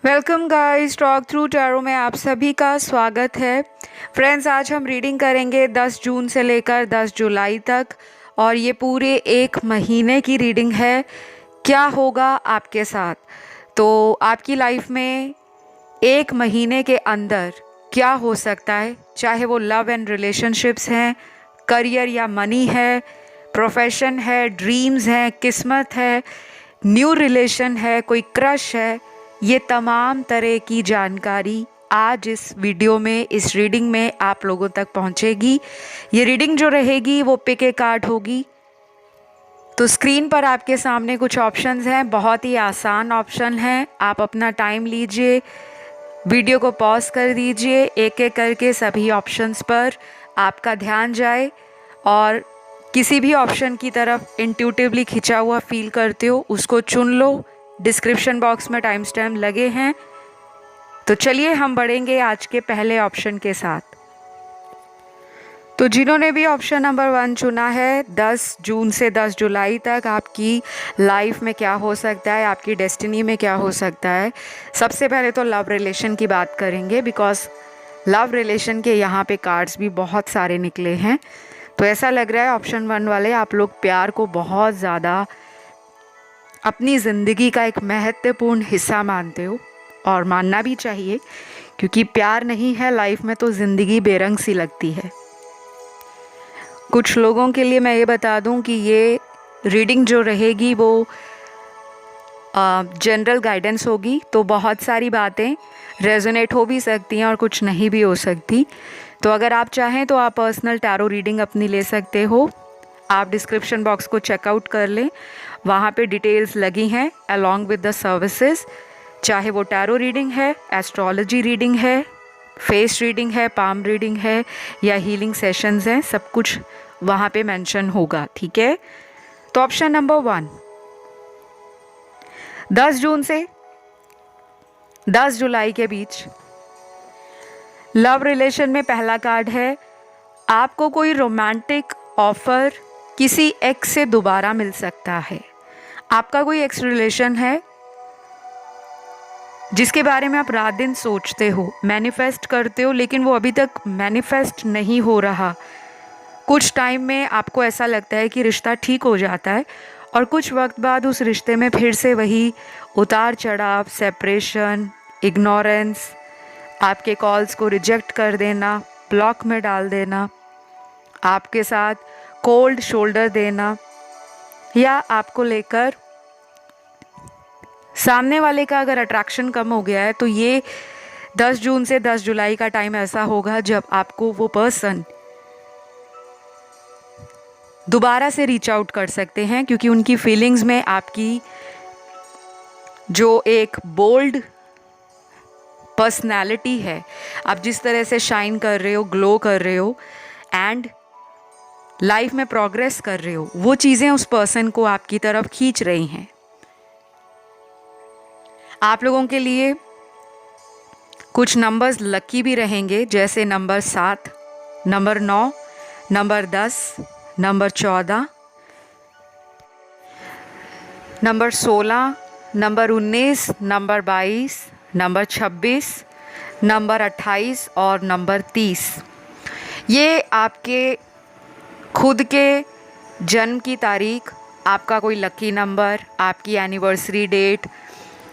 Welcome guys, talk through tarot में आप सभी का स्वागत है। फ्रेंड्स, आज हम रीडिंग करेंगे 10 जून से लेकर 10 जुलाई तक और ये पूरे एक महीने की रीडिंग है। क्या होगा आपके साथ? तो आपकी लाइफ में एक महीने के अंदर क्या हो सकता है, चाहे वो लव एंड रिलेशनशिप्स हैं, करियर या मनी है, प्रोफेशन है, ड्रीम्स हैं, किस्मत है, न्यू रिलेशन है, कोई क्रश है। ये तमाम तरह की जानकारी आज इस वीडियो में, इस रीडिंग में आप लोगों तक पहुंचेगी। ये रीडिंग जो रहेगी वो पिक ए कार्ड होगी। तो स्क्रीन पर आपके सामने कुछ ऑप्शंस हैं, बहुत ही आसान ऑप्शन हैं। आप अपना टाइम लीजिए, वीडियो को पॉज कर दीजिए, एक एक करके सभी ऑप्शंस पर आपका ध्यान जाए और किसी भी ऑप्शन की तरफ इंट्यूटिवली खिंचा हुआ फील करते हो उसको चुन लो। डिस्क्रिप्शन बॉक्स में टाइम स्टैम्प लगे हैं। तो चलिए हम बढ़ेंगे आज के पहले ऑप्शन के साथ। तो जिन्होंने भी ऑप्शन नंबर 1 चुना है, 10 जून से 10 जुलाई तक आपकी लाइफ में क्या हो सकता है, आपकी डेस्टिनी में क्या हो सकता है। सबसे पहले तो लव रिलेशन की बात करेंगे, बिकॉज लव रिलेशन के यहाँ पे कार्ड्स भी बहुत सारे निकले हैं। तो ऐसा लग रहा है ऑप्शन 1 वाले आप लोग प्यार को बहुत ज़्यादा अपनी ज़िंदगी का एक महत्वपूर्ण हिस्सा मानते हो, और मानना भी चाहिए, क्योंकि प्यार नहीं है लाइफ में तो ज़िंदगी बेरंग सी लगती है। कुछ लोगों के लिए मैं ये बता दूं कि ये रीडिंग जो रहेगी वो जनरल गाइडेंस होगी, तो बहुत सारी बातें रेजोनेट हो भी सकती हैं और कुछ नहीं भी हो सकती। तो अगर आप चाहें तो आप पर्सनल टैरो रीडिंग अपनी ले सकते हो। आप डिस्क्रिप्शन बॉक्स को चेकआउट कर लें, वहाँ पे डिटेल्स लगी हैं अलॉन्ग विद द सर्विसेज। चाहे वो टैरो रीडिंग है, एस्ट्रोलॉजी रीडिंग है, फेस रीडिंग है, पाम रीडिंग है या हीलिंग सेशंस हैं, सब कुछ वहाँ पे मेंशन होगा। ठीक है। तो ऑप्शन नंबर 1, 10 जून से 10 जुलाई के बीच लव रिलेशन में पहला कार्ड है, आपको कोई रोमांटिक ऑफर किसी एक्स से दोबारा मिल सकता है। आपका कोई एक्स रिलेशन है जिसके बारे में आप रात दिन सोचते हो, मैनिफेस्ट करते हो, लेकिन वो अभी तक मैनिफेस्ट नहीं हो रहा। कुछ टाइम में आपको ऐसा लगता है कि रिश्ता ठीक हो जाता है और कुछ वक्त बाद उस रिश्ते में फिर से वही उतार चढ़ाव, सेपरेशन, इग्नोरेंस, आपके कॉल्स को रिजेक्ट कर देना, ब्लॉक में डाल देना, आपके साथ कोल्ड शोल्डर देना, या आपको लेकर सामने वाले का अगर अट्रैक्शन कम हो गया है, तो ये 10 जून से 10 जुलाई का टाइम ऐसा होगा जब आपको वो पर्सन दोबारा से रीच आउट कर सकते हैं, क्योंकि उनकी फीलिंग्स में आपकी जो एक बोल्ड पर्सनैलिटी है, आप जिस तरह से शाइन कर रहे हो, ग्लो कर रहे हो एंड लाइफ में प्रोग्रेस कर रहे हो, वो चीज़ें उस पर्सन को आपकी तरफ खींच रही हैं। आप लोगों के लिए कुछ नंबर्स लकी भी रहेंगे, जैसे number 7, number 9, number 10, number 14, number 16, number 19, number 22, number 26, number 28 और नंबर 30। ये आपके खुद के जन्म की तारीख, आपका कोई लकी नंबर, आपकी एनिवर्सरी डेट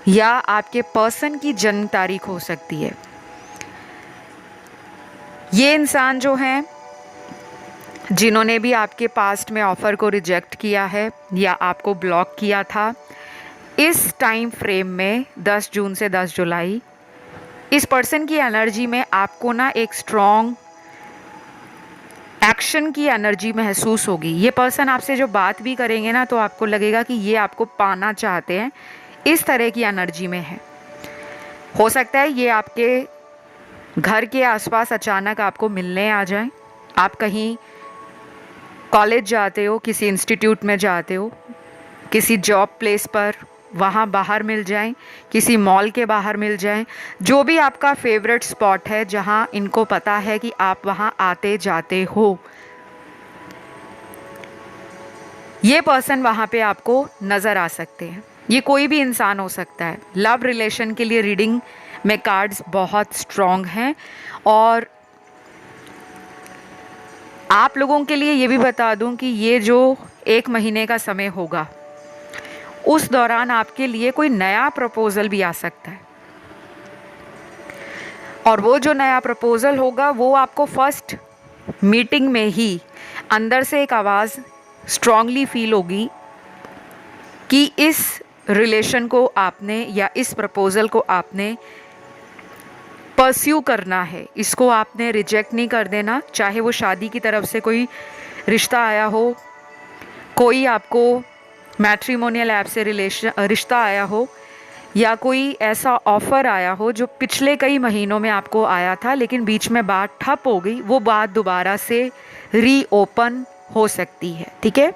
या आपके पर्सन की जन्म तारीख हो सकती है। ये इंसान जो हैं, जिन्होंने भी आपके पास्ट में ऑफ़र को रिजेक्ट किया है या आपको ब्लॉक किया था, इस टाइम फ्रेम में 10 जून से 10 जुलाई इस पर्सन की एनर्जी में आपको ना एक स्ट्रॉन्ग एक्शन की एनर्जी महसूस होगी। ये पर्सन आपसे जो बात भी करेंगे ना, तो आपको लगेगा कि ये आपको पाना चाहते हैं, इस तरह की एनर्जी में है। हो सकता है ये आपके घर के आसपास अचानक आपको मिलने आ जाएं। आप कहीं कॉलेज जाते हो, किसी इंस्टीट्यूट में जाते हो, किसी जॉब प्लेस पर, वहाँ बाहर मिल जाएं, किसी मॉल के बाहर मिल जाएं, जो भी आपका फेवरेट स्पॉट है जहाँ इनको पता है कि आप वहाँ आते जाते हो, ये पर्सन वहाँ पे आपको नज़र आ सकते हैं। ये कोई भी इंसान हो सकता है। लव रिलेशन के लिए रीडिंग में कार्ड्स बहुत स्ट्रॉन्ग हैं। और आप लोगों के लिए ये भी बता दूं कि ये जो 1 महीने का समय होगा, उस दौरान आपके लिए कोई नया प्रपोजल भी आ सकता है। और वो जो नया प्रपोजल होगा वो आपको फर्स्ट मीटिंग में ही अंदर से एक आवाज़ स्ट्रांगली फील होगी कि इस रिलेशन को आपने या इस प्रपोजल को आपने परस्यू करना है, इसको आपने रिजेक्ट नहीं कर देना। चाहे वो शादी की तरफ से कोई रिश्ता आया हो, कोई आपको मैट्रिमोनियल ऐप से रिश्ता आया हो, या कोई ऐसा ऑफ़र आया हो जो पिछले कई महीनों में आपको आया था लेकिन बीच में बात ठप हो गई, वो बात दोबारा से रीओपन हो सकती है। ठीक है।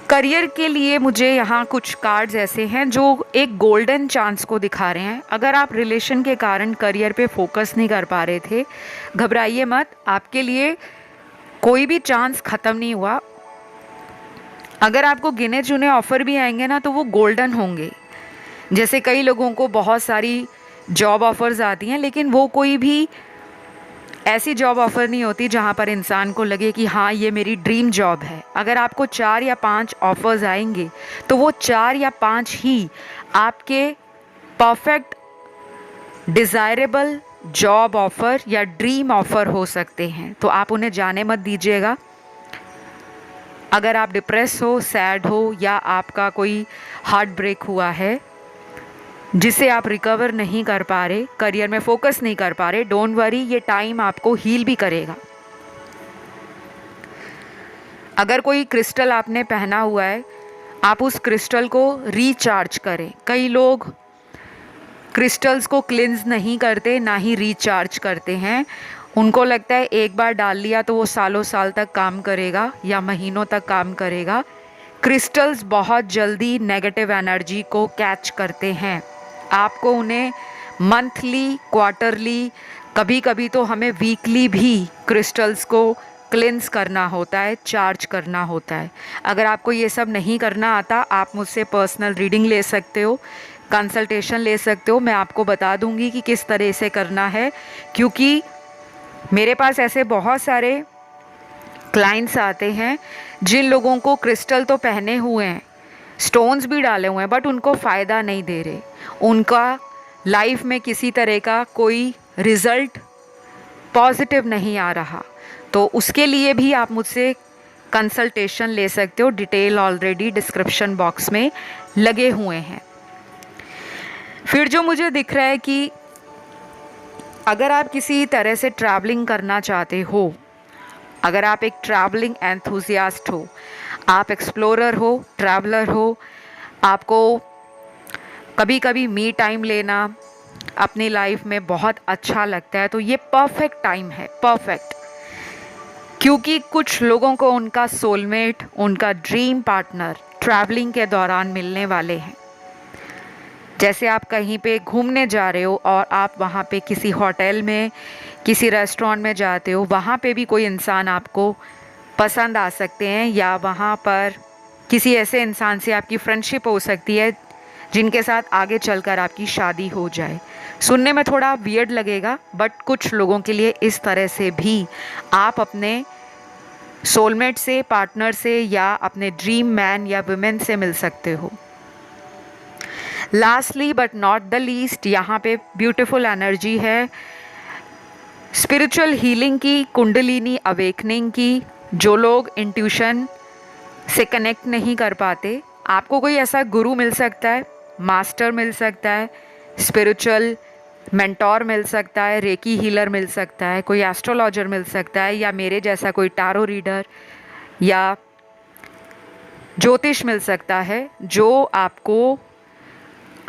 करियर के लिए मुझे यहाँ कुछ कार्ड्स ऐसे हैं जो एक गोल्डन चांस को दिखा रहे हैं। अगर आप रिलेशन के कारण करियर पे फोकस नहीं कर पा रहे थे, घबराइए मत, आपके लिए कोई भी चांस ख़त्म नहीं हुआ। अगर आपको गिने चुने ऑफ़र भी आएंगे ना, तो वो गोल्डन होंगे। जैसे कई लोगों को बहुत सारी जॉब ऑफ़र्स आती हैं, लेकिन वो कोई भी ऐसी जॉब ऑफ़र नहीं होती जहाँ पर इंसान को लगे कि हाँ ये मेरी ड्रीम जॉब है। अगर आपको 4 या 5 ऑफ़र्स आएंगे तो वो 4 या 5 ही आपके परफेक्ट डिज़ायरेबल जॉब ऑफ़र या ड्रीम ऑफ़र हो सकते हैं। तो आप उन्हें जाने मत दीजिएगा। अगर आप डिप्रेस हो, सैड हो, या आपका कोई हार्ट ब्रेक हुआ है जिसे आप रिकवर नहीं कर पा रहे, करियर में फोकस नहीं कर पा रहे, डोंट वरी, ये टाइम आपको हील भी करेगा। अगर कोई क्रिस्टल आपने पहना हुआ है, आप उस क्रिस्टल को रिचार्ज करें। कई लोग क्रिस्टल्स को क्लिंज नहीं करते, ना ही रिचार्ज करते हैं। उनको लगता है एक बार डाल लिया तो वो सालों साल तक काम करेगा या महीनों तक काम करेगा। क्रिस्टल्स बहुत जल्दी नेगेटिव एनर्जी को कैच करते हैं। आपको उन्हें मंथली, क्वार्टरली, कभी कभी तो हमें वीकली भी क्रिस्टल्स को क्लिंस करना होता है, चार्ज करना होता है। अगर आपको ये सब नहीं करना आता, आप मुझसे पर्सनल रीडिंग ले सकते हो, कंसल्टेशन ले सकते हो। मैं आपको बता दूंगी कि किस तरह से करना है, क्योंकि मेरे पास ऐसे बहुत सारे क्लाइंट्स आते हैं जिन लोगों को क्रिस्टल तो पहने हुए हैं, स्टोन्स भी डाले हुए हैं, बट उनको फ़ायदा नहीं दे रहे। उनका लाइफ में किसी तरह का कोई रिज़ल्ट पॉजिटिव नहीं आ रहा। तो उसके लिए भी आप मुझसे कंसल्टेशन ले सकते हो। डिटेल ऑलरेडी डिस्क्रिप्शन बॉक्स में लगे हुए हैं। फिर जो मुझे दिख रहा है कि अगर आप किसी तरह से ट्रैवलिंग करना चाहते हो, अगर आप एक ट्रैवलिंग एंथुजियास्ट हो, आप एक्सप्लोरर हो, ट्रैवलर हो, आपको कभी कभी मी टाइम लेना अपनी लाइफ में बहुत अच्छा लगता है, तो ये परफेक्ट टाइम है, परफेक्ट। क्योंकि कुछ लोगों को उनका सोलमेट, उनका ड्रीम पार्टनर ट्रैवलिंग के दौरान मिलने वाले हैं। जैसे आप कहीं पे घूमने जा रहे हो और आप वहाँ पे किसी होटल में, किसी रेस्टोरेंट में जाते हो, वहाँ पे भी कोई इंसान आपको पसंद आ सकते हैं, या वहाँ पर किसी ऐसे इंसान से आपकी फ्रेंडशिप हो सकती है जिनके साथ आगे चलकर आपकी शादी हो जाए। सुनने में थोड़ा वियर्ड लगेगा, बट कुछ लोगों के लिए इस तरह से भी आप अपने सोलमेट से, पार्टनर से, या अपने ड्रीम मैन या वुमेन से मिल सकते हो। Lastly but not the least, यहाँ पे ब्यूटीफुल एनर्जी है स्पिरिचुअल हीलिंग की, कुंडलिनी अवेकनिंग की। जो लोग इंट्यूशन से कनेक्ट नहीं कर पाते, आपको कोई ऐसा गुरु मिल सकता है, मास्टर मिल सकता है, स्पिरिचुअल मेंटोर मिल सकता है, रेकी हीलर मिल सकता है, कोई एस्ट्रोलॉजर मिल सकता है, या मेरे जैसा कोई टारो रीडर या ज्योतिष मिल सकता है, जो आपको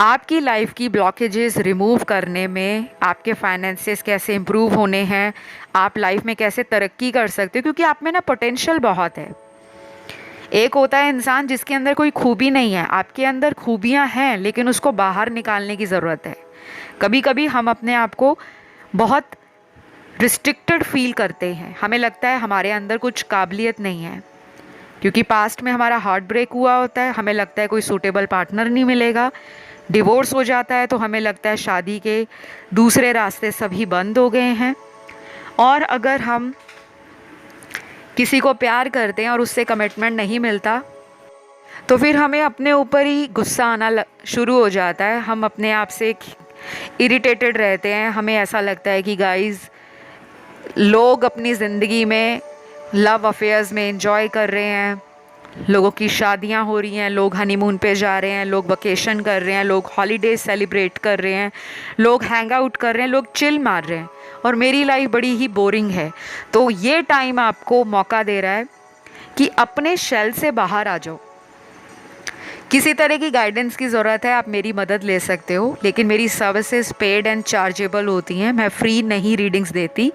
आपकी लाइफ की ब्लॉकेजेस रिमूव करने में, आपके फाइनेंसेस कैसे इम्प्रूव होने हैं, आप लाइफ में कैसे तरक्की कर सकते हो, क्योंकि आप में ना पोटेंशियल बहुत है। एक होता है इंसान जिसके अंदर कोई खूबी नहीं है, आपके अंदर खूबियां हैं लेकिन उसको बाहर निकालने की ज़रूरत है। कभी कभी हम अपने आप को बहुत रिस्ट्रिक्टेड फील करते हैं, हमें लगता है हमारे अंदर कुछ काबिलियत नहीं है, क्योंकि पास्ट में हमारा हार्ट ब्रेक हुआ होता है, हमें लगता है कोई सूटेबल पार्टनर नहीं मिलेगा, डिवोर्स हो जाता है तो हमें लगता है शादी के दूसरे रास्ते सभी बंद हो गए हैं। और अगर हम किसी को प्यार करते हैं और उससे कमिटमेंट नहीं मिलता तो फिर हमें अपने ऊपर ही गुस्सा आना शुरू हो जाता है, हम अपने आप से इरिटेटेड रहते हैं। हमें ऐसा लगता है कि गाइस, लोग अपनी ज़िंदगी में लव अफेयर्स में एंजॉय कर रहे हैं, लोगों की शादियां हो रही हैं, लोग हनीमून पे जा रहे हैं, लोग वकेशन कर रहे हैं, लोग हॉलीडे सेलिब्रेट कर रहे हैं, लोग हैंग आउट कर रहे हैं, लोग चिल मार रहे हैं, और मेरी लाइफ बड़ी ही बोरिंग है। तो ये टाइम आपको मौका दे रहा है कि अपने शेल से बाहर आ जाओ। किसी तरह की गाइडेंस की ज़रूरत है, आप मेरी मदद ले सकते हो, लेकिन मेरी सर्विसेज पेड एंड चार्जेबल होती हैं। मैं फ्री नहीं रीडिंग्स देती,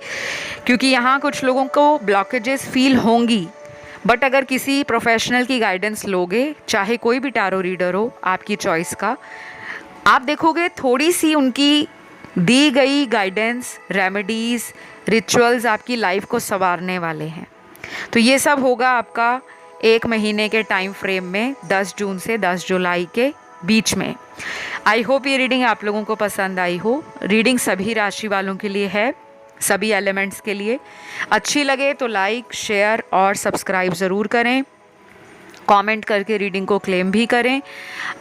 क्योंकि यहाँ कुछ लोगों को ब्लॉकेजेस फील होंगी। बट अगर किसी प्रोफेशनल की गाइडेंस लोगे, चाहे कोई भी टैरो रीडर हो आपकी चॉइस का, आप देखोगे थोड़ी सी उनकी दी गई गाइडेंस, रेमेडीज़, रिचुअल्स आपकी लाइफ को संवारने वाले हैं। तो ये सब होगा आपका 1 महीने के टाइम फ्रेम में, 10 जून से 10 जुलाई के बीच में। आई होप ये रीडिंग आप लोगों को पसंद आई हो। रीडिंग सभी राशि वालों के लिए है, सभी एलिमेंट्स के लिए। अच्छी लगे तो लाइक, शेयर और सब्सक्राइब ज़रूर करें, कमेंट करके रीडिंग को क्लेम भी करें।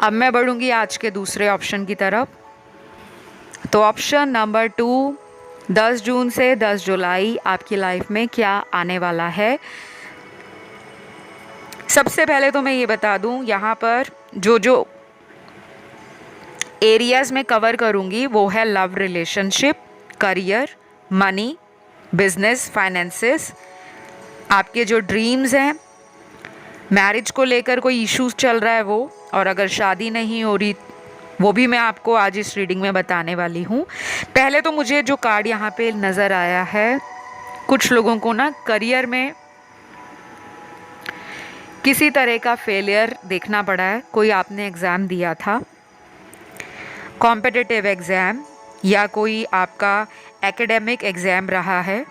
अब मैं बढ़ूँगी आज के दूसरे ऑप्शन की तरफ। तो ऑप्शन नंबर 2, 10 जून से 10 जुलाई आपकी लाइफ में क्या आने वाला है। सबसे पहले तो मैं ये बता दूं, यहाँ पर जो एरियाज़ में कवर करूँगी वो है love relationship, career, money, business, finances, आपके जो ड्रीम्स हैं, मैरिज को लेकर कोई इश्यूज चल रहा है वो, और अगर शादी नहीं हो रही वो भी मैं आपको आज इस रीडिंग में बताने वाली हूँ। पहले तो मुझे जो कार्ड यहाँ पे नज़र आया है, कुछ लोगों को ना करियर में किसी तरह का फेलियर देखना पड़ा है। कोई आपने एग्ज़ाम दिया था, कॉम्पिटिटिव एग्ज़ाम, या कोई आपका एकेडमिक एग्ज़ाम रहा है,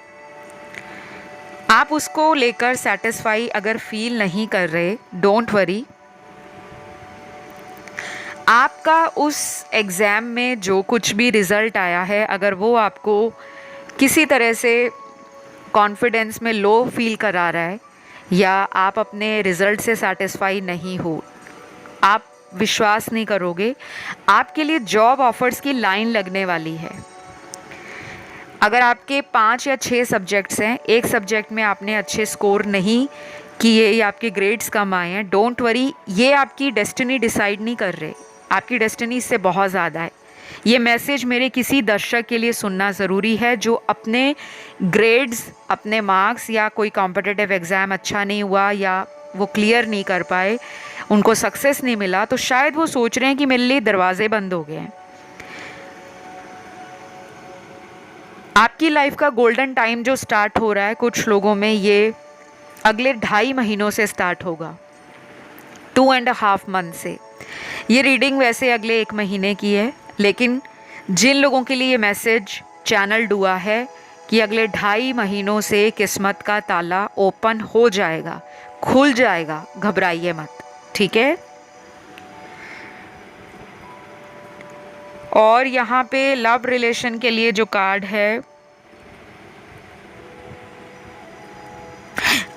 आप उसको लेकर सेटिस्फाई अगर फील नहीं कर रहे, डोंट वरी। आपका उस एग्ज़ाम में जो कुछ भी रिज़ल्ट आया है, अगर वो आपको किसी तरह से कॉन्फिडेंस में लो फील करा रहा है, या आप अपने रिज़ल्ट से सेटिस्फाई नहीं हो, आप विश्वास नहीं करोगे, आपके लिए जॉब ऑफर्स की लाइन लगने वाली है। अगर आपके 5 या 6 सब्जेक्ट्स हैं, एक सब्जेक्ट में आपने अच्छे स्कोर नहीं किए या आपके ग्रेड्स कम आए हैं, डोंट वरी, ये आपकी डेस्टिनी डिसाइड नहीं कर रहे, आपकी डेस्टिनी इससे बहुत ज़्यादा है। ये मैसेज मेरे किसी दर्शक के लिए सुनना ज़रूरी है जो अपने ग्रेड्स, अपने मार्क्स, या कोई कॉम्पिटिटिव एग्ज़ाम अच्छा नहीं हुआ या वो क्लियर नहीं कर पाए, उनको सक्सेस नहीं मिला, तो शायद वो सोच रहे हैं कि मेरे लिए दरवाजे बंद हो गए हैं। आपकी लाइफ का गोल्डन टाइम जो स्टार्ट हो रहा है कुछ लोगों में, ये अगले 2.5 महीनों से स्टार्ट होगा, 2.5 मंथ से। ये रीडिंग वैसे अगले 1 महीने की है, लेकिन जिन लोगों के लिए ये मैसेज चैनल्ड हुआ है कि अगले 2.5 महीनों से किस्मत का ताला ओपन हो जाएगा, खुल जाएगा, घबराइए मत, ठीक है। और यहाँ पे लव रिलेशन के लिए जो कार्ड है,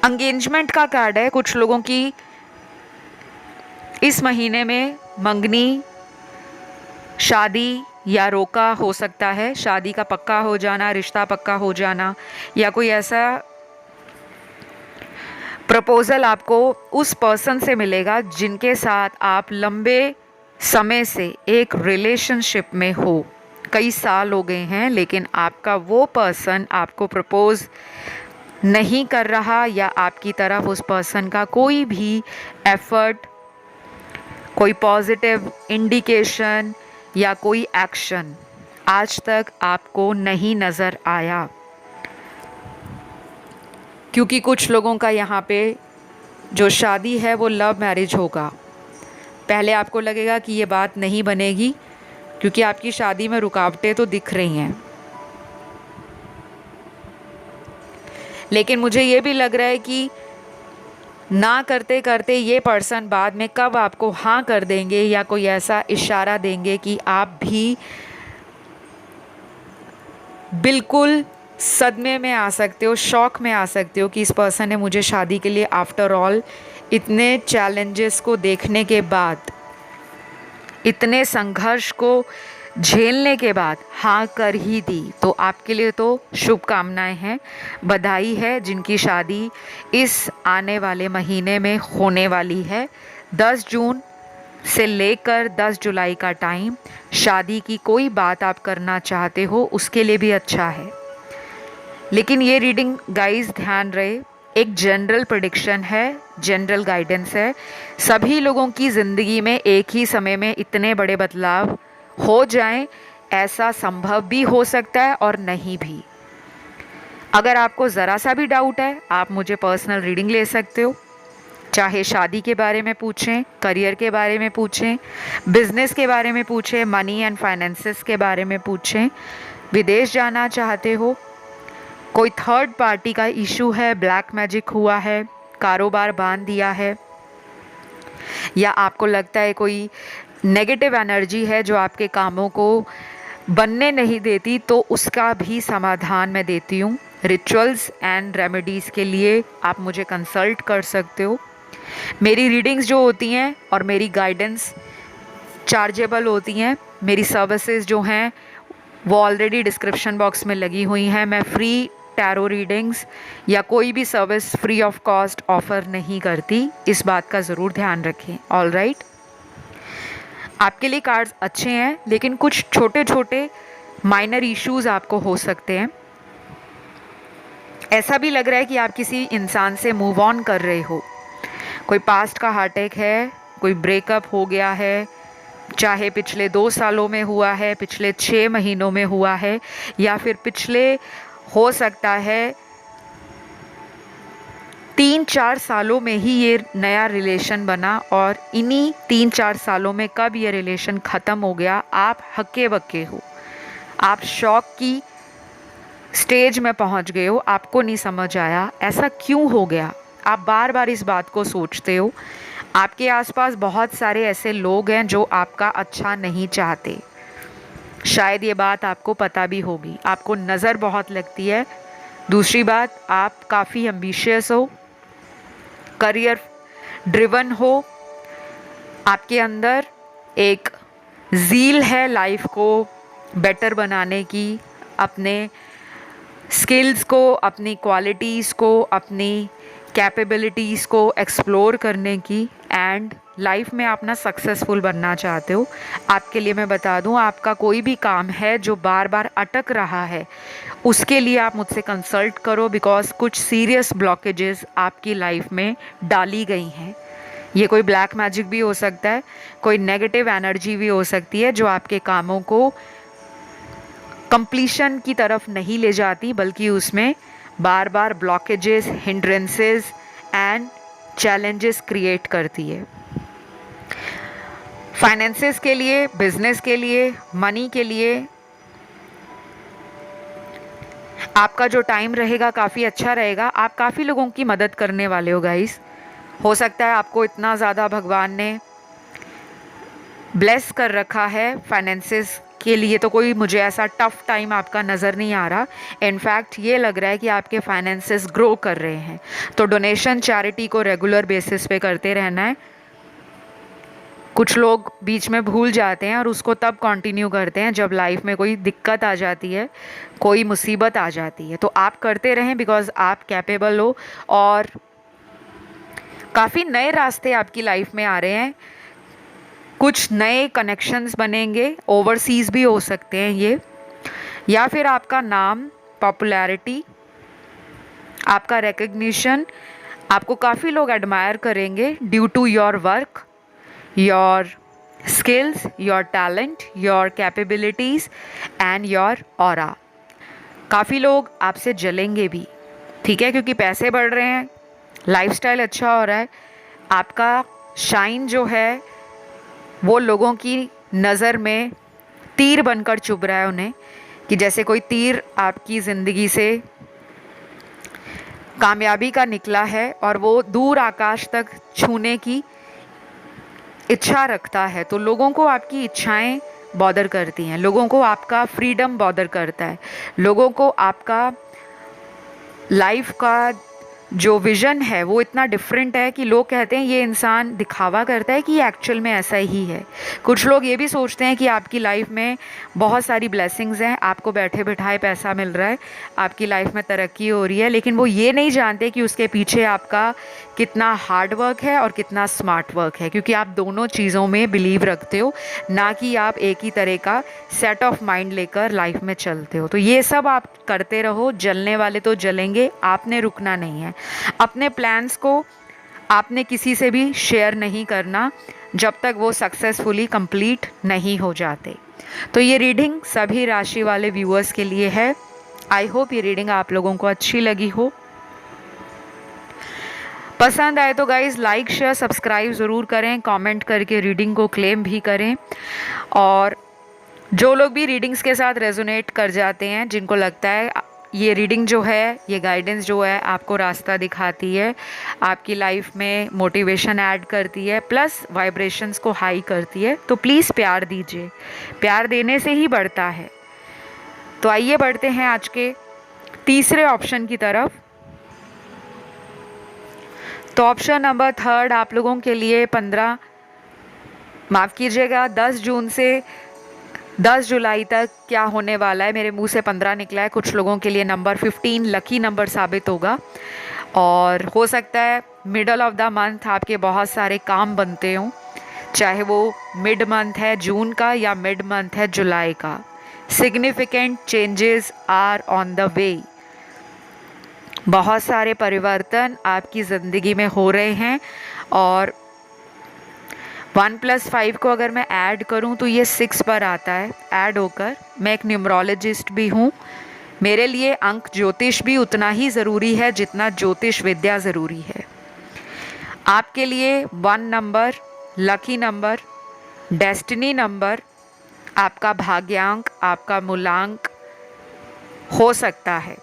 एंगेजमेंट का कार्ड है। कुछ लोगों की इस महीने में मंगनी, शादी या रोका हो सकता है, शादी का पक्का हो जाना, रिश्ता पक्का हो जाना, या कोई ऐसा प्रपोज़ल आपको उस पर्सन से मिलेगा जिनके साथ आप लंबे समय से एक रिलेशनशिप में हो। कई साल हो गए हैं, लेकिन आपका वो पर्सन आपको प्रपोज़ नहीं कर रहा, या आपकी तरफ उस पर्सन का कोई भी एफर्ट, कोई पॉजिटिव इंडिकेशन या कोई एक्शन आज तक आपको नहीं नज़र आया। क्योंकि कुछ लोगों का यहाँ पे जो शादी है वो लव मैरिज होगा। पहले आपको लगेगा कि ये बात नहीं बनेगी, क्योंकि आपकी शादी में रुकावटें तो दिख रही हैं, लेकिन मुझे ये भी लग रहा है कि ना करते करते ये पर्सन बाद में कब आपको हाँ कर देंगे या कोई ऐसा इशारा देंगे कि आप भी बिल्कुल सदमे में आ सकते हो, शॉक में आ सकते हो कि इस पर्सन ने मुझे शादी के लिए आफ्टर ऑल इतने चैलेंजेस को देखने के बाद, इतने संघर्ष को झेलने के बाद हाँ कर ही दी। तो आपके लिए तो शुभकामनाएं हैं, बधाई है जिनकी शादी इस आने वाले महीने में होने वाली है। 10 जून से लेकर 10 जुलाई का टाइम, शादी की कोई बात आप करना चाहते हो उसके लिए भी अच्छा है। लेकिन ये रीडिंग गाइस ध्यान रहे, एक जनरल प्रेडिक्शन है, जनरल गाइडेंस है। सभी लोगों की ज़िंदगी में एक ही समय में इतने बड़े बदलाव हो जाएं, ऐसा संभव भी हो सकता है और नहीं भी। अगर आपको ज़रा सा भी डाउट है, आप मुझे पर्सनल रीडिंग ले सकते हो। चाहे शादी के बारे में पूछें, करियर के बारे में पूछें, बिजनेस के बारे में पूछें, मनी एंड फाइनेंसेस के बारे में पूछें, विदेश जाना चाहते हो, कोई थर्ड पार्टी का इशू है, ब्लैक मैजिक हुआ है, कारोबार बांध दिया है, या आपको लगता है कोई नेगेटिव एनर्जी है जो आपके कामों को बनने नहीं देती, तो उसका भी समाधान मैं देती हूँ। रिचुअल्स एंड रेमेडीज़ के लिए आप मुझे कंसल्ट कर सकते हो। मेरी रीडिंग्स जो होती हैं और मेरी गाइडेंस चार्जेबल होती हैं। मेरी सर्विसेज जो हैं वो ऑलरेडी डिस्क्रिप्शन बॉक्स में लगी हुई हैं। मैं फ्री टैरो रीडिंग्स या कोई भी service free of cost offer नहीं करती, इस बात का ज़रूर ध्यान रखें। ऑल राइट, आपके लिए कार्ड्स अच्छे हैं, लेकिन कुछ छोटे छोटे माइनर इश्यूज आपको हो सकते हैं। ऐसा भी लग रहा है कि आप किसी इंसान से मूव ऑन कर रहे हो। कोई पास्ट का हार्ट अटैक है, कोई ब्रेकअप हो गया है, चाहे पिछले 2 सालों में हुआ है, पिछले 6 महीनों में हुआ है, या फिर पिछले हो सकता है 3-4 सालों में ही ये नया रिलेशन बना, और इन्हीं 3-4 सालों में कब ये रिलेशन ख़त्म हो गया, आप हक्के बक्के हो, आप शॉक की स्टेज में पहुंच गए हो, आपको नहीं समझ आया ऐसा क्यों हो गया। आप बार बार इस बात को सोचते हो। आपके आसपास बहुत सारे ऐसे लोग हैं जो आपका अच्छा नहीं चाहते, शायद ये बात आपको पता भी होगी। आपको नज़र बहुत लगती है। दूसरी बात, आप काफ़ी एम्बिशियस हो, करियर ड्रिवन हो, आपके अंदर एक ज़ील है लाइफ को बेटर बनाने की, अपने स्किल्स को, अपनी क्वालिटीज़ को, अपनी कैपेबिलिटीज़ को एक्सप्लोर करने की, एंड लाइफ में आप ना सक्सेसफुल बनना चाहते हो। आपके लिए मैं बता दूं, आपका कोई भी काम है जो बार बार अटक रहा है, उसके लिए आप मुझसे कंसल्ट करो, बिकॉज कुछ सीरियस ब्लॉकेजेस आपकी लाइफ में डाली गई हैं। ये कोई ब्लैक मैजिक भी हो सकता है, कोई नेगेटिव एनर्जी भी हो सकती है जो आपके कामों को कंप्लीशन की तरफ नहीं ले जाती, बल्कि उसमें बार बार blockages, hindrances and challenges create करती है। फाइनेंसेस के लिए, बिजनेस के लिए, मनी के लिए आपका जो टाइम रहेगा काफ़ी अच्छा रहेगा। आप काफ़ी लोगों की मदद करने वाले हो गाइस। हो सकता है आपको इतना ज़्यादा भगवान ने ब्लेस कर रखा है फाइनेंसेस के लिए, तो कोई मुझे ऐसा टफ टाइम आपका नज़र नहीं आ रहा। इनफैक्ट ये लग रहा है कि आपके फाइनेंसेस ग्रो कर रहे हैं। तो डोनेशन, चैरिटी को रेगुलर बेसिस पे करते रहना है। कुछ लोग बीच में भूल जाते हैं और उसको तब कंटिन्यू करते हैं जब लाइफ में कोई दिक्कत आ जाती है, कोई मुसीबत आ जाती है। तो आप करते रहें, बिकॉज आप कैपेबल हो और काफ़ी नए रास्ते आपकी लाइफ में आ रहे हैं। कुछ नए कनेक्शंस बनेंगे, ओवरसीज़ भी हो सकते हैं ये, या फिर आपका नाम, पॉपुलैरिटी, आपका रिकग्निशन, आपको काफ़ी लोग एडमायर करेंगे due to your work, your skills, your talent, your capabilities and your aura. काफ़ी लोग आपसे जलेंगे भी, ठीक है, क्योंकि पैसे बढ़ रहे हैं, लाइफस्टाइल अच्छा हो रहा है, आपका शाइन जो है वो लोगों की नज़र में तीर बनकर चुभ रहा है उन्हें, कि जैसे कोई तीर आपकी ज़िंदगी से कामयाबी का निकला है और वो दूर आकाश तक छूने की इच्छा रखता है। तो लोगों को आपकी इच्छाएं बॉदर करती हैं, लोगों को आपका फ्रीडम बॉदर करता है, लोगों को आपका लाइफ का जो विज़न है वो इतना डिफरेंट है कि लोग कहते हैं ये इंसान दिखावा करता है कि ये एक्चुअल में ऐसा ही है। कुछ लोग ये भी सोचते हैं कि आपकी लाइफ में बहुत सारी ब्लेसिंग्स हैं, आपको बैठे बिठाए पैसा मिल रहा है, आपकी लाइफ में तरक्की हो रही है, लेकिन वो ये नहीं जानते कि उसके पीछे आपका कितना हार्ड वर्क है और कितना स्मार्ट वर्क है, क्योंकि आप दोनों चीज़ों में बिलीव रखते हो, ना कि आप एक ही तरह का सेट ऑफ माइंड लेकर लाइफ में चलते हो। तो ये सब आप करते रहो, जलने वाले तो जलेंगे, आपने रुकना नहीं है। अपने प्लान्स को आपने किसी से भी शेयर नहीं करना जब तक वो सक्सेसफुली कंप्लीट नहीं हो जाते। तो ये रीडिंग सभी राशि वाले व्यूअर्स के लिए है। आई होप ये रीडिंग आप लोगों को अच्छी लगी हो। पसंद आए तो गाइज़ लाइक शेयर सब्सक्राइब ज़रूर करें, कमेंट करके रीडिंग को क्लेम भी करें। और जो लोग भी रीडिंग्स के साथ रेजोनेट कर जाते हैं, जिनको लगता है ये रीडिंग जो है, ये गाइडेंस जो है आपको रास्ता दिखाती है, आपकी लाइफ में मोटिवेशन ऐड करती है, प्लस वाइब्रेशंस को हाई करती है, तो प्लीज़ प्यार दीजिए, प्यार देने से ही बढ़ता है। तो आइए बढ़ते हैं आज के तीसरे ऑप्शन की तरफ। तो ऑप्शन नंबर 3 आप लोगों के लिए 10 जून से 10 जुलाई तक क्या होने वाला है। मेरे मुंह से 15 निकला है, कुछ लोगों के लिए नंबर 15 लकी नंबर साबित होगा, और हो सकता है मिडल ऑफ द मंथ आपके बहुत सारे काम बनते हों, चाहे वो मिड मंथ है जून का या मिड मंथ है जुलाई का। Significant changes are on the way. बहुत सारे परिवर्तन आपकी ज़िंदगी में हो रहे हैं, और 1+5 को अगर मैं ऐड करूं तो ये 6 पर आता है ऐड होकर। मैं एक न्यूमरोलॉजिस्ट भी हूं, मेरे लिए अंक ज्योतिष भी उतना ही ज़रूरी है जितना ज्योतिष विद्या ज़रूरी है। आपके लिए 1 number, lucky number, destiny number, आपका भाग्यांक, आपका मूलांक हो सकता है।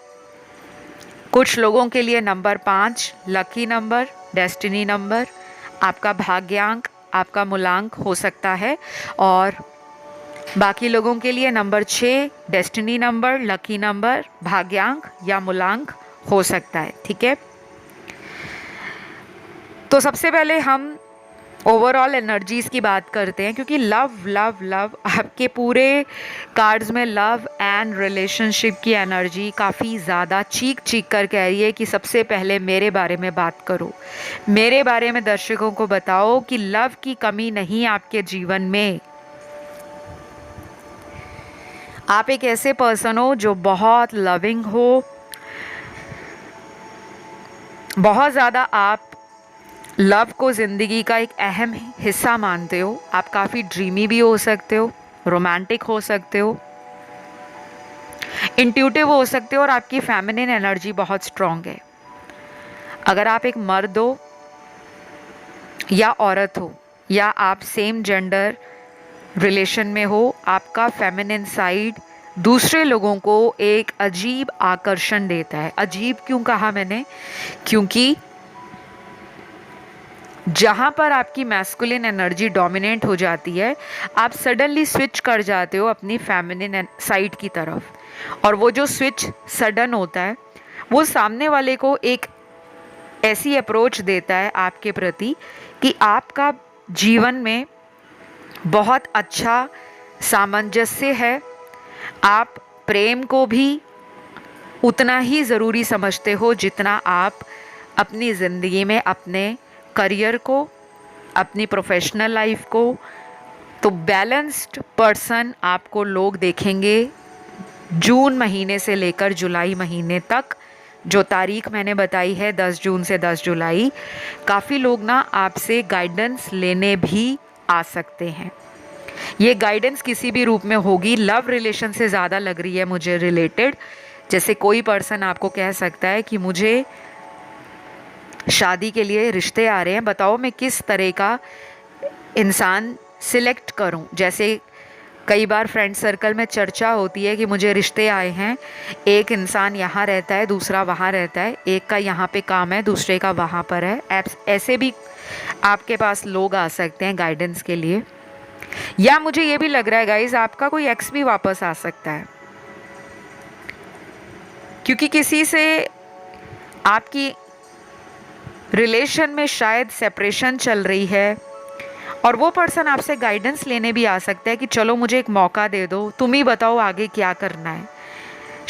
कुछ लोगों के लिए number 5 lucky number, destiny number, आपका भाग्यांक, आपका मूलांक हो सकता है, और बाकी लोगों के लिए number 6 destiny number, lucky number, भाग्यांक या मूलांक हो सकता है। ठीक है, तो सबसे पहले हम ओवरऑल एनर्जीज़ की बात करते हैं, क्योंकि लव लव लव आपके पूरे कार्ड्स में लव एंड रिलेशनशिप की एनर्जी काफ़ी ज़्यादा चीख चीख कर कह रही है कि सबसे पहले मेरे बारे में बात करो, मेरे बारे में दर्शकों को बताओ कि लव की कमी नहीं आपके जीवन में। आप एक ऐसे पर्सन हो जो बहुत लविंग हो, बहुत ज़्यादा आप लव को ज़िंदगी का एक अहम हिस्सा मानते हो। आप काफ़ी ड्रीमी भी हो सकते हो, रोमांटिक हो सकते हो, इंट्यूटिव हो सकते हो, और आपकी फेमिनिन एनर्जी बहुत स्ट्रॉन्ग है। अगर आप एक मर्द हो या औरत हो, या आप सेम जेंडर रिलेशन में हो, आपका फेमिनिन साइड दूसरे लोगों को एक अजीब आकर्षण देता है। अजीब क्यों कहा मैंने? क्योंकि जहाँ पर आपकी मैस्कुलिन एनर्जी डोमिनेट हो जाती है, आप सडनली स्विच कर जाते हो अपनी फेमिनिन साइड की तरफ, और वो जो स्विच सडन होता है वो सामने वाले को एक ऐसी अप्रोच देता है आपके प्रति कि आपका जीवन में बहुत अच्छा सामंजस्य है। आप प्रेम को भी उतना ही ज़रूरी समझते हो जितना आप अपनी ज़िंदगी में अपने करियर को, अपनी प्रोफेशनल लाइफ को। तो बैलेंस्ड पर्सन आपको लोग देखेंगे जून महीने से लेकर जुलाई महीने तक। जो तारीख मैंने बताई है 10 जून से 10 जुलाई, काफ़ी लोग ना आपसे गाइडेंस लेने भी आ सकते हैं। ये गाइडेंस किसी भी रूप में होगी, लव रिलेशन से ज़्यादा लग रही है मुझे रिलेटेड। जैसे कोई पर्सन आपको कह सकता है कि मुझे शादी के लिए रिश्ते आ रहे हैं, बताओ मैं किस तरह का इंसान सिलेक्ट करूं। जैसे कई बार फ्रेंड सर्कल में चर्चा होती है कि मुझे रिश्ते आए हैं, एक इंसान यहाँ रहता है, दूसरा वहाँ रहता है, एक का यहाँ पे काम है, दूसरे का वहाँ पर है। ऐसे भी आपके पास लोग आ सकते हैं गाइडेंस के लिए। या मुझे ये भी लग रहा है गाइज, आपका कोई एक्स भी वापस आ सकता है, क्योंकि किसी से आपकी रिलेशन में शायद सेपरेशन चल रही है और वो पर्सन आपसे गाइडेंस लेने भी आ सकता है कि चलो मुझे एक मौका दे दो, तुम ही बताओ आगे क्या करना है।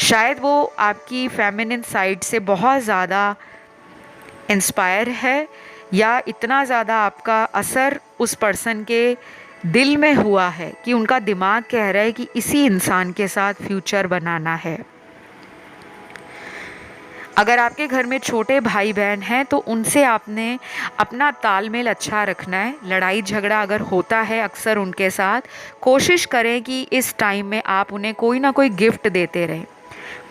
शायद वो आपकी फेमिनिन साइड से बहुत ज़्यादा इंस्पायर है, या इतना ज़्यादा आपका असर उस पर्सन के दिल में हुआ है कि उनका दिमाग कह रहा है कि इसी इंसान के साथ फ्यूचर बनाना है। अगर आपके घर में छोटे भाई बहन हैं तो उनसे आपने अपना तालमेल अच्छा रखना है। लड़ाई झगड़ा अगर होता है अक्सर उनके साथ, कोशिश करें कि इस टाइम में आप उन्हें कोई ना कोई गिफ्ट देते रहें।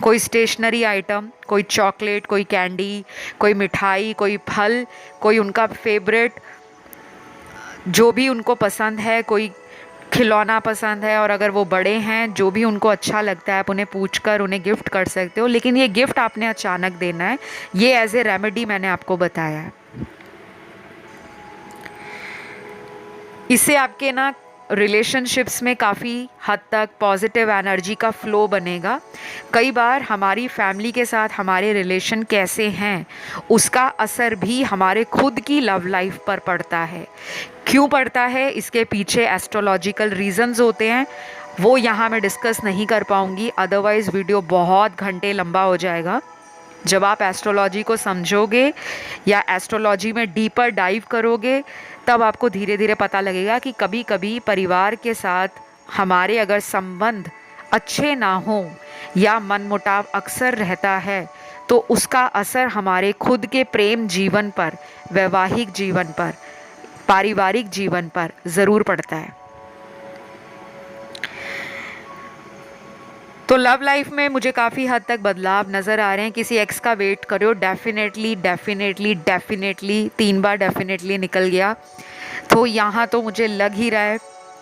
कोई स्टेशनरी आइटम, कोई चॉकलेट, कोई कैंडी, कोई मिठाई, कोई फल, कोई उनका फेवरेट जो भी उनको पसंद है, कोई खिलौना पसंद है, और अगर वो बड़े हैं जो भी उनको अच्छा लगता है आप उन्हें पूछकर उन्हें गिफ्ट कर सकते हो। लेकिन ये गिफ्ट आपने अचानक देना है, ये एज ए रेमेडी मैंने आपको बताया है। इससे आपके ना रिलेशनशिप्स में काफ़ी हद तक पॉजिटिव एनर्जी का फ्लो बनेगा। कई बार हमारी फैमिली के साथ हमारे रिलेशन कैसे हैं उसका असर भी हमारे खुद की लव लाइफ पर पड़ता है। क्यों पड़ता है, इसके पीछे एस्ट्रोलॉजिकल रीजंस होते हैं, वो यहाँ मैं डिस्कस नहीं कर पाऊँगी, अदरवाइज़ वीडियो बहुत घंटे लंबा हो जाएगा। जब आप एस्ट्रोलॉजी को समझोगे या एस्ट्रोलॉजी में डीपर डाइव करोगे तब आपको धीरे धीरे पता लगेगा कि कभी कभी परिवार के साथ हमारे अगर संबंध अच्छे ना हों या मनमुटाव अक्सर रहता है तो उसका असर हमारे खुद के प्रेम जीवन पर, वैवाहिक जीवन पर, पारिवारिक जीवन पर ज़रूर पड़ता है। तो लव लाइफ में मुझे काफ़ी हद तक बदलाव नज़र आ रहे हैं। किसी एक्स का वेट करो, डेफिनेटली डेफिनेटली डेफिनेटली 3 बार डेफिनेटली निकल गया। तो यहाँ तो मुझे लग ही रहा है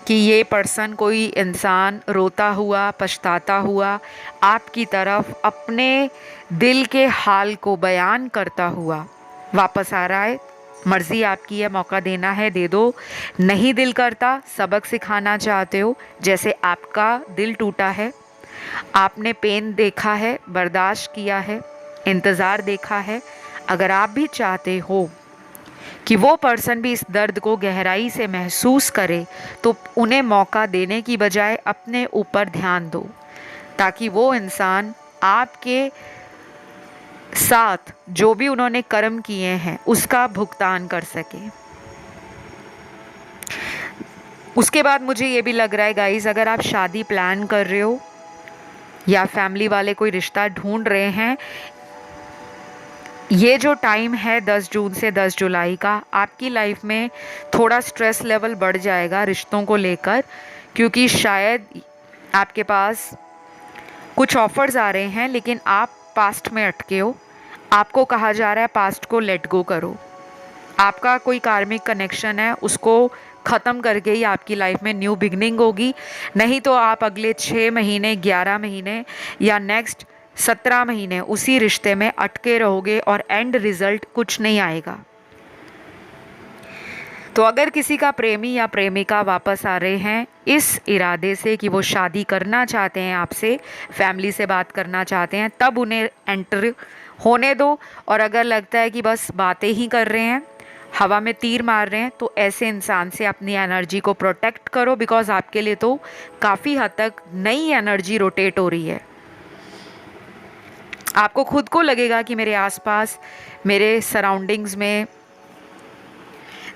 कि ये पर्सन, कोई इंसान रोता हुआ, पछताता हुआ आपकी तरफ अपने दिल के हाल को बयान करता हुआ वापस आ रहा है। मर्ज़ी आपकी है, मौका देना है दे दो, नहीं दिल करता, सबक सिखाना चाहते हो, जैसे आपका दिल टूटा है, आपने पेन देखा है, बर्दाश्त किया है, इंतज़ार देखा है। अगर आप भी चाहते हो कि वो पर्सन भी इस दर्द को गहराई से महसूस करे तो उन्हें मौका देने की बजाय अपने ऊपर ध्यान दो, ताकि वो इंसान आपके साथ जो भी उन्होंने कर्म किए हैं उसका भुगतान कर सके। उसके बाद मुझे ये भी लग रहा है गाइस, अगर आप शादी प्लान कर रहे हो या फैमिली वाले कोई रिश्ता ढूंढ रहे हैं, ये जो टाइम है 10 जून से 10 जुलाई का, आपकी लाइफ में थोड़ा स्ट्रेस लेवल बढ़ जाएगा रिश्तों को लेकर, क्योंकि शायद आपके पास कुछ ऑफर्स आ रहे हैं लेकिन आप पास्ट में अटके हो। आपको कहा जा रहा है पास्ट को लेट गो करो। आपका कोई कार्मिक कनेक्शन है, उसको ख़त्म करके ही आपकी लाइफ में न्यू बिगनिंग होगी। नहीं तो आप अगले 6 महीने, 11 महीने या नेक्स्ट 17 महीने उसी रिश्ते में अटके रहोगे और एंड रिज़ल्ट कुछ नहीं आएगा। तो अगर किसी का प्रेमी या प्रेमिका वापस आ रहे हैं इस इरादे से कि वो शादी करना चाहते हैं आपसे, फैमिली से बात करना चाहते हैं, तब उन्हें एंटर होने दो। और अगर लगता है कि बस बातें ही कर रहे हैं, हवा में तीर मार रहे हैं, तो ऐसे इंसान से अपनी एनर्जी को प्रोटेक्ट करो, बिकॉज आपके लिए तो काफ़ी हद तक नई एनर्जी रोटेट हो रही है। आपको खुद को लगेगा कि मेरे आसपास, मेरे सराउंडिंग्स में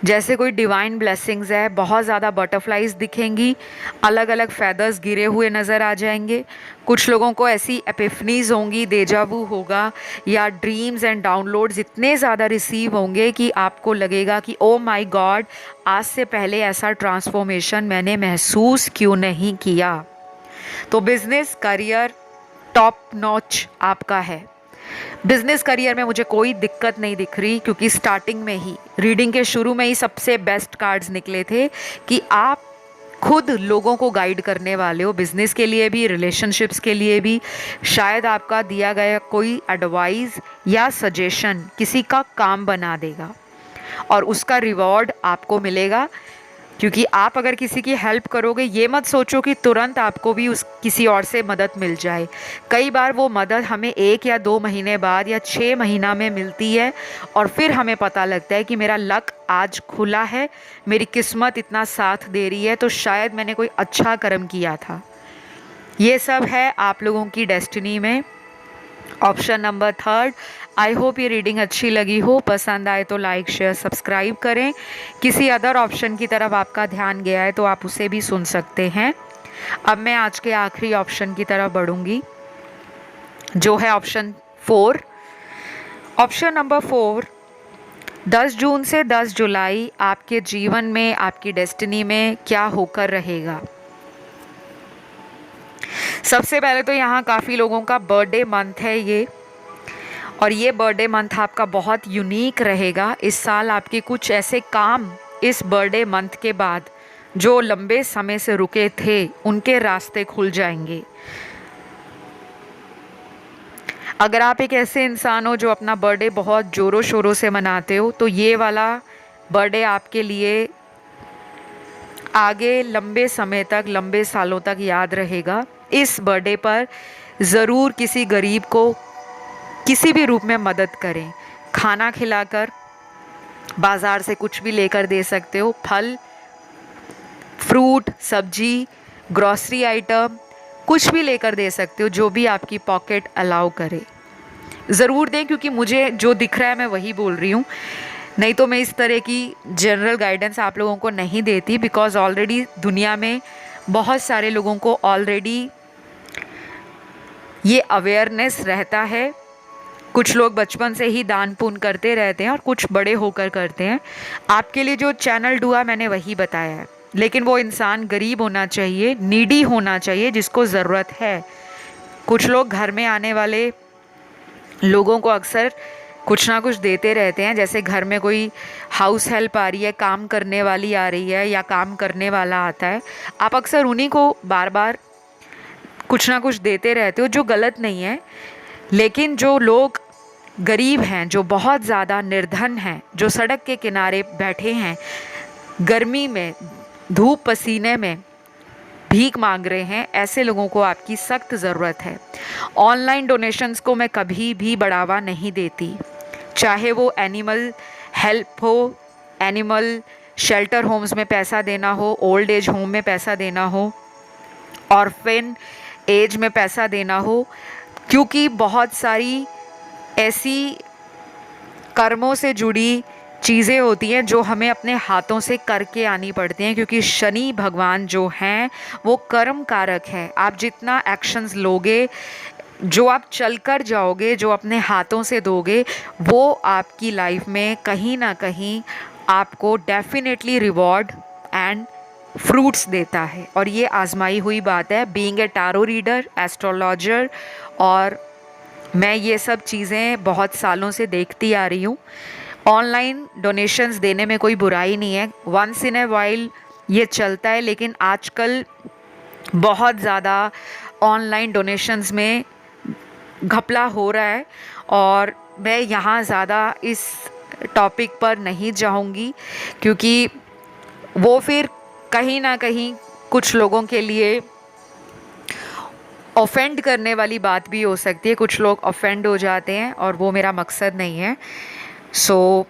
जैसे कोई डिवाइन ब्लेसिंग्स है, बहुत ज़्यादा बटरफ्लाइज दिखेंगी, अलग अलग फेदर्स गिरे हुए नज़र आ जाएंगे। कुछ लोगों को ऐसी एपिफनीज होंगी, देजावू होगा, या ड्रीम्स एंड डाउनलोड्स इतने ज़्यादा रिसीव होंगे कि आपको लगेगा कि ओ माय गॉड, आज से पहले ऐसा ट्रांसफॉर्मेशन मैंने महसूस क्यों नहीं किया। तो बिजनेस करियर टॉप नॉच आपका है। बिजनेस करियर में मुझे कोई दिक्कत नहीं दिख रही, क्योंकि स्टार्टिंग में ही, रीडिंग के शुरू में ही सबसे बेस्ट कार्ड्स निकले थे कि आप खुद लोगों को गाइड करने वाले हो, बिजनेस के लिए भी, रिलेशनशिप्स के लिए भी। शायद आपका दिया गया कोई एडवाइस या सजेशन किसी का काम बना देगा और उसका रिवॉर्ड आपको मिलेगा। क्योंकि आप अगर किसी की हेल्प करोगे, ये मत सोचो कि तुरंत आपको भी उस किसी और से मदद मिल जाए। कई बार वो मदद हमें 1 या 2 महीने बाद या 6 महीना में मिलती है और फिर हमें पता लगता है कि मेरा लक आज खुला है, मेरी किस्मत इतना साथ दे रही है, तो शायद मैंने कोई अच्छा कर्म किया था। ये सब है आप लोगों की डेस्टिनी में। Option number 3। आई होप ये रीडिंग अच्छी लगी हो। पसंद आए तो लाइक शेयर सब्सक्राइब करें। किसी अदर ऑप्शन की तरफ आपका ध्यान गया है तो आप उसे भी सुन सकते हैं। अब मैं आज के आखिरी ऑप्शन की तरफ बढ़ूंगी, जो है ऑप्शन 4। Option number 4। 10 जून से 10 जुलाई आपके जीवन में, आपकी डेस्टिनी में क्या होकर रहेगा। सबसे पहले तो यहाँ काफ़ी लोगों का बर्थडे मंथ है ये, और ये बर्थडे मंथ आपका बहुत यूनिक रहेगा। इस साल आपके कुछ ऐसे काम इस बर्थडे मंथ के बाद जो लंबे समय से रुके थे, उनके रास्ते खुल जाएंगे। अगर आप एक ऐसे इंसान हो जो अपना बर्थडे बहुत ज़ोरों शोरों से मनाते हो, तो ये वाला बर्थडे आपके लिए आगे लंबे समय तक, लंबे सालों तक याद रहेगा। इस बर्थडे पर ज़रूर किसी गरीब को किसी भी रूप में मदद करें। खाना खिलाकर, बाज़ार से कुछ भी लेकर दे सकते हो, फल, फ्रूट, सब्जी, ग्रॉसरी आइटम, कुछ भी लेकर दे सकते हो, जो भी आपकी पॉकेट अलाउ करे। ज़रूर दें, क्योंकि मुझे जो दिख रहा है मैं वही बोल रही हूँ, नहीं तो मैं इस तरह की जनरल गाइडेंस आप लोगों को नहीं देती। बिकॉज़ ऑलरेडी दुनिया में बहुत सारे लोगों को ऑलरेडी ये अवेयरनेस रहता है। कुछ लोग बचपन से ही दान पुण्य करते रहते हैं और कुछ बड़े होकर करते हैं। आपके लिए जो चैनल डुआ मैंने वही बताया है, लेकिन वो इंसान गरीब होना चाहिए, नीडी होना चाहिए, जिसको ज़रूरत है। कुछ लोग घर में आने वाले लोगों को अक्सर कुछ ना कुछ देते रहते हैं। जैसे घर में कोई हाउस हेल्प आ रही है, काम करने वाली आ रही है, या काम करने वाला आता है, आप अक्सर उन्हीं को बार बार कुछ ना कुछ देते रहते हो, जो गलत नहीं है। लेकिन जो लोग गरीब हैं, जो बहुत ज़्यादा निर्धन हैं, जो सड़क के किनारे बैठे हैं, गर्मी में, धूप पसीने में भीख मांग रहे हैं, ऐसे लोगों को आपकी सख्त ज़रूरत है। ऑनलाइन डोनेशंस को मैं कभी भी बढ़ावा नहीं देती, चाहे वो एनिमल हेल्प हो, एनिमल शेल्टर होम्स में पैसा देना हो, ओल्ड एज होम में पैसा देना हो, ऑर्फेन एज में पैसा देना हो। क्योंकि बहुत सारी ऐसी कर्मों से जुड़ी चीज़ें होती हैं जो हमें अपने हाथों से करके आनी पड़ती हैं। क्योंकि शनि भगवान जो हैं वो कर्म कारक हैं। आप जितना एक्शंस लोगे, जो आप चल कर जाओगे, जो अपने हाथों से दोगे, वो आपकी लाइफ में कहीं ना कहीं आपको डेफिनेटली रिवॉर्ड एंड फ्रूट्स देता है। और ये आजमाई हुई बात है, being a tarot reader, astrologer, और मैं ये सब चीज़ें बहुत सालों से देखती आ रही हूँ। ऑनलाइन डोनेशंस देने में कोई बुराई नहीं है, वंस इन ए वाइल ये चलता है, लेकिन आजकल बहुत ज़्यादा ऑनलाइन डोनेशंस में घपला हो रहा है। और मैं यहाँ ज़्यादा इस टॉपिक पर नहीं जाऊँगी, क्योंकि वो फिर कहीं ना कहीं कुछ लोगों के लिए ऑफेंड करने वाली बात भी हो सकती है। कुछ लोग ऑफेंड हो जाते हैं और वो मेरा मकसद नहीं है। सो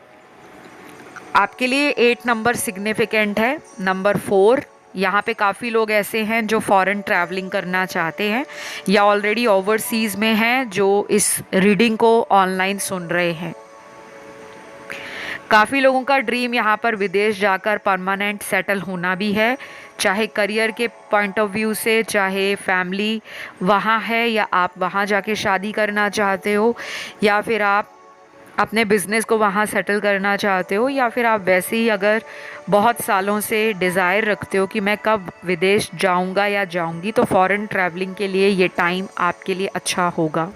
आपके लिए 8 नंबर सिग्निफिकेंट है। नंबर 4, यहाँ पे काफ़ी लोग ऐसे हैं जो फॉरेन ट्रैवलिंग करना चाहते हैं या ऑलरेडी ओवरसीज़ में हैं, जो इस रीडिंग को ऑनलाइन सुन रहे हैं। काफ़ी लोगों का ड्रीम यहाँ पर विदेश जाकर परमानेंट सेटल होना भी है, चाहे करियर के पॉइंट ऑफ व्यू से, चाहे फैमिली वहाँ है या आप वहाँ जाके शादी करना चाहते हो, या फिर आप अपने बिज़नेस को वहाँ सेटल करना चाहते हो, या फिर आप वैसे ही अगर बहुत सालों से डिज़ायर रखते हो कि मैं कब विदेश जाऊँगा या जाऊँगी, तो फॉरेन ट्रैवलिंग के लिए ये टाइम आपके लिए अच्छा होगा।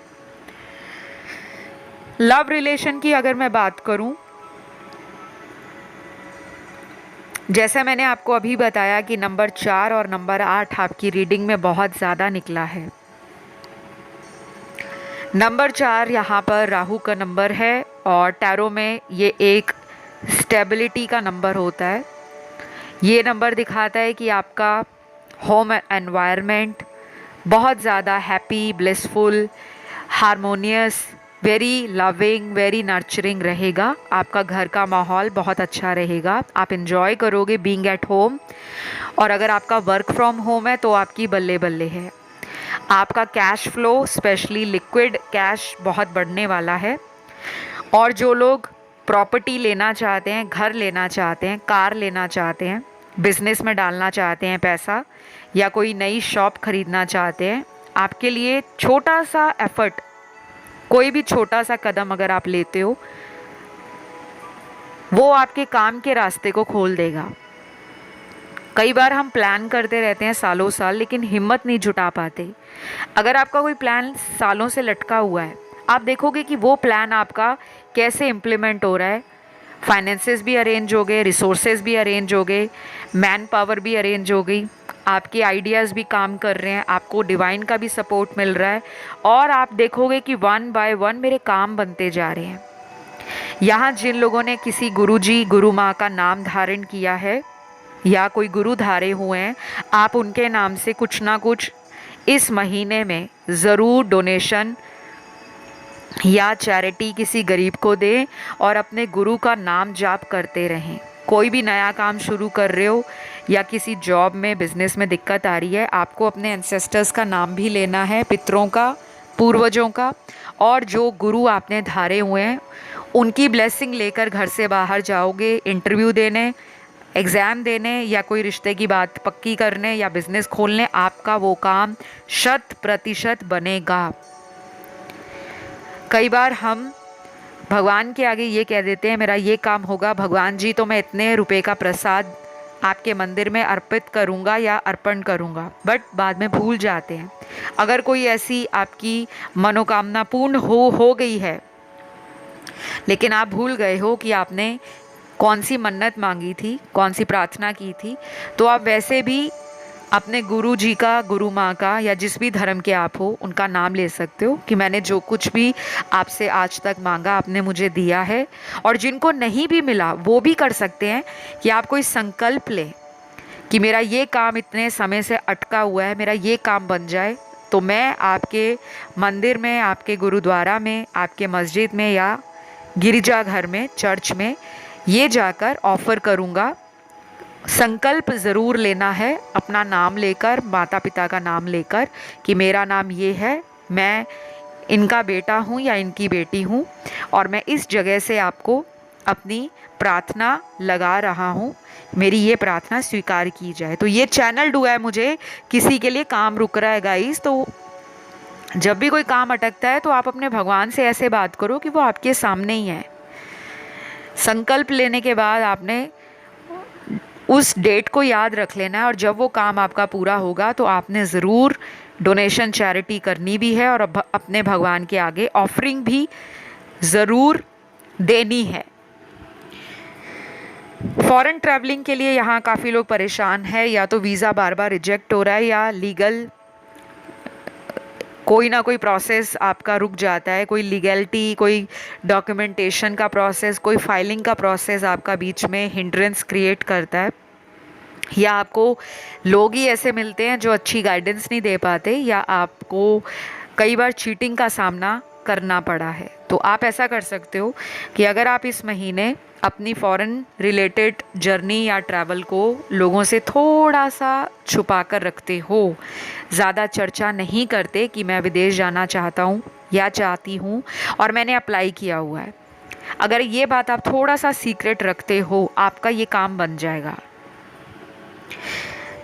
लव रिलेशन की अगर मैं बात करूँ, जैसे मैंने आपको अभी बताया कि नंबर 4 और नंबर 8 आपकी रीडिंग में बहुत ज़्यादा निकला है। नंबर 4 यहाँ पर राहु का नंबर है और टैरो में ये एक स्टेबिलिटी का नंबर होता है। ये नंबर दिखाता है कि आपका होम एनवायरनमेंट बहुत ज़्यादा happy, blissful, harmonious, very loving, very nurturing रहेगा। आपका घर का माहौल बहुत अच्छा रहेगा, आप इन्जॉय करोगे बीइंग एट होम। और अगर आपका वर्क फ्रॉम होम है तो आपकी बल्ले बल्ले है। आपका cash flow, specially liquid cash, बहुत बढ़ने वाला है। और जो लोग प्रॉपर्टी लेना चाहते हैं, घर लेना चाहते हैं, कार लेना चाहते हैं, बिजनेस में डालना चाहते हैं पैसा, या कोई नई शॉप खरीदना चाहते हैं, आपके लिए छोटा सा एफर्ट, कोई भी छोटा सा कदम अगर आप लेते हो, वो आपके काम के रास्ते को खोल देगा। कई बार हम प्लान करते रहते हैं सालों साल, लेकिन हिम्मत नहीं जुटा पाते। अगर आपका कोई प्लान सालों से लटका हुआ है, आप देखोगे कि वो प्लान आपका कैसे इम्प्लीमेंट हो रहा है। फाइनेंसेस भी अरेंज हो गए, रिसोर्सेज भी अरेंज हो गए, मैन पावर भी अरेंज हो गई, आपके आइडियाज़ भी काम कर रहे हैं, आपको डिवाइन का भी सपोर्ट मिल रहा है। और आप देखोगे कि 1 बाय 1 मेरे काम बनते जा रहे हैं। यहाँ जिन लोगों ने किसी गुरुजी, गुरु माँ का नाम धारण किया है या कोई गुरु धारे हुए हैं, आप उनके नाम से कुछ ना कुछ इस महीने में ज़रूर डोनेशन या चैरिटी किसी गरीब को दें और अपने गुरु का नाम जाप करते रहें। कोई भी नया काम शुरू कर रहे हो या किसी जॉब में, बिजनेस में दिक्कत आ रही है, आपको अपने एंसेस्टर्स का नाम भी लेना है, पितरों का, पूर्वजों का, और जो गुरु आपने धारे हुए हैं उनकी ब्लेसिंग लेकर घर से बाहर जाओगे इंटरव्यू देने, एग्ज़ाम देने, या कोई रिश्ते की बात पक्की करने या बिज़नेस खोलने। आपका वो काम 100% बनेगा। कई बार हम भगवान के आगे ये कह देते हैं मेरा ये काम होगा भगवान जी, तो मैं इतने रुपए का प्रसाद आपके मंदिर में अर्पित करूँगा या अर्पण करूँगा, बट बाद में भूल जाते हैं। अगर कोई ऐसी आपकी मनोकामना पूर्ण हो गई है, लेकिन आप भूल गए हो कि आपने कौन सी मन्नत मांगी थी, कौन सी प्रार्थना की थी, तो आप वैसे भी अपने गुरु जी का, गुरु माँ का, या जिस भी धर्म के आप हो उनका नाम ले सकते हो कि मैंने जो कुछ भी आपसे आज तक मांगा आपने मुझे दिया है। और जिनको नहीं भी मिला वो भी कर सकते हैं कि आप कोई संकल्प लें कि मेरा ये काम इतने समय से अटका हुआ है, मेरा ये काम बन जाए, तो मैं आपके मंदिर में, आपके गुरुद्वारा में, आपके मस्जिद में या गिरजाघर में, चर्च में ये जाकर ऑफ़र करूँगा। संकल्प ज़रूर लेना है, अपना नाम लेकर, माता पिता का नाम लेकर कि मेरा नाम ये है, मैं इनका बेटा हूँ या इनकी बेटी हूँ, और मैं इस जगह से आपको अपनी प्रार्थना लगा रहा हूँ, मेरी ये प्रार्थना स्वीकार की जाए। तो ये चैनल हुआ है मुझे, किसी के लिए काम रुक रहा है गाइस, तो जब भी कोई काम अटकता है तो आप अपने भगवान से ऐसे बात करो कि वो आपके सामने ही है। संकल्प लेने के बाद आपने उस डेट को याद रख लेना है, और जब वो काम आपका पूरा होगा तो आपने ज़रूर डोनेशन, चैरिटी करनी भी है और अपने भगवान के आगे ऑफरिंग भी ज़रूर देनी है। फॉरेन ट्रैवलिंग के लिए यहाँ काफ़ी लोग परेशान है, या तो वीज़ा बार बार रिजेक्ट हो रहा है या लीगल कोई ना कोई प्रोसेस आपका रुक जाता है, कोई लीगैलिटी, कोई डॉक्यूमेंटेशन का प्रोसेस, कोई फाइलिंग का प्रोसेस आपका बीच में हिंड्रेंस क्रिएट करता है, या आपको लोग ही ऐसे मिलते हैं जो अच्छी गाइडेंस नहीं दे पाते, या आपको कई बार चीटिंग का सामना करना पड़ा है। तो आप ऐसा कर सकते हो कि अगर आप इस महीने अपनी फॉरेन रिलेटेड जर्नी या ट्रैवल को लोगों से थोड़ा सा छुपा कर रखते हो, ज़्यादा चर्चा नहीं करते कि मैं विदेश जाना चाहता हूँ या चाहती हूँ और मैंने अप्लाई किया हुआ है, अगर ये बात आप थोड़ा सा सीक्रेट रखते हो, आपका ये काम बन जाएगा।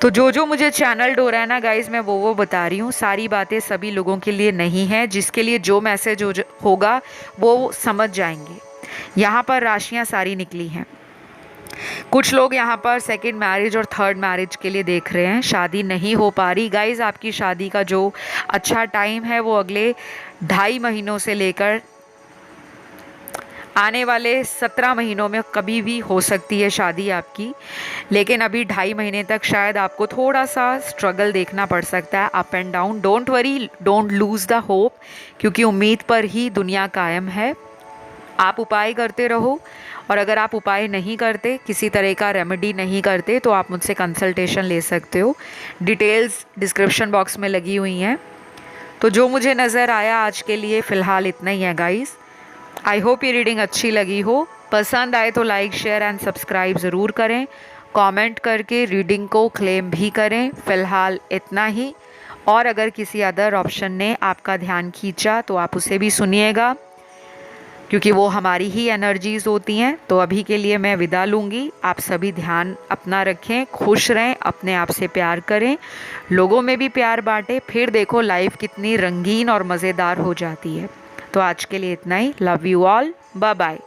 तो जो मुझे चैनल हो रहा है ना गाइज, मैं वो बता रही हूँ। सारी बातें सभी लोगों के लिए नहीं है, जिसके लिए जो मैसेज होगा वो समझ जाएंगे। यहाँ पर राशियाँ सारी निकली हैं। कुछ लोग यहाँ पर सेकंड मैरिज और थर्ड मैरिज के लिए देख रहे हैं, शादी नहीं हो पा रही। गाइज आपकी शादी का जो अच्छा टाइम है वो अगले 2.5 महीनों से लेकर आने वाले 17 महीनों में कभी भी हो सकती है शादी आपकी, लेकिन अभी 2.5 महीने तक शायद आपको थोड़ा सा स्ट्रगल देखना पड़ सकता है, up and down. Don't worry, don't lose the hope, क्योंकि उम्मीद पर ही दुनिया कायम है। आप उपाय करते रहो, और अगर आप उपाय नहीं करते, किसी तरह का रेमेडी नहीं करते, तो आप मुझसे कंसल्टेशन ले सकते हो। डिटेल्स डिस्क्रिप्शन बॉक्स में लगी हुई हैं। तो जो मुझे नज़र आया आज के लिए फ़िलहाल इतना ही है गाइस। आई होप ये रीडिंग अच्छी लगी हो। पसंद आए तो लाइक, शेयर एंड सब्सक्राइब ज़रूर करें। कमेंट करके रीडिंग को क्लेम भी करें। फ़िलहाल इतना ही। और अगर किसी अदर ऑप्शन ने आपका ध्यान खींचा तो आप उसे भी सुनिएगा, क्योंकि वो हमारी ही एनर्जीज़ होती हैं। तो अभी के लिए मैं विदा लूँगी। आप सभी ध्यान अपना रखें, खुश रहें, अपने आप से प्यार करें, लोगों में भी प्यार बांटें। फिर देखो लाइफ कितनी रंगीन और मज़ेदार हो जाती है। तो आज के लिए इतना ही। Love you all, bye bye.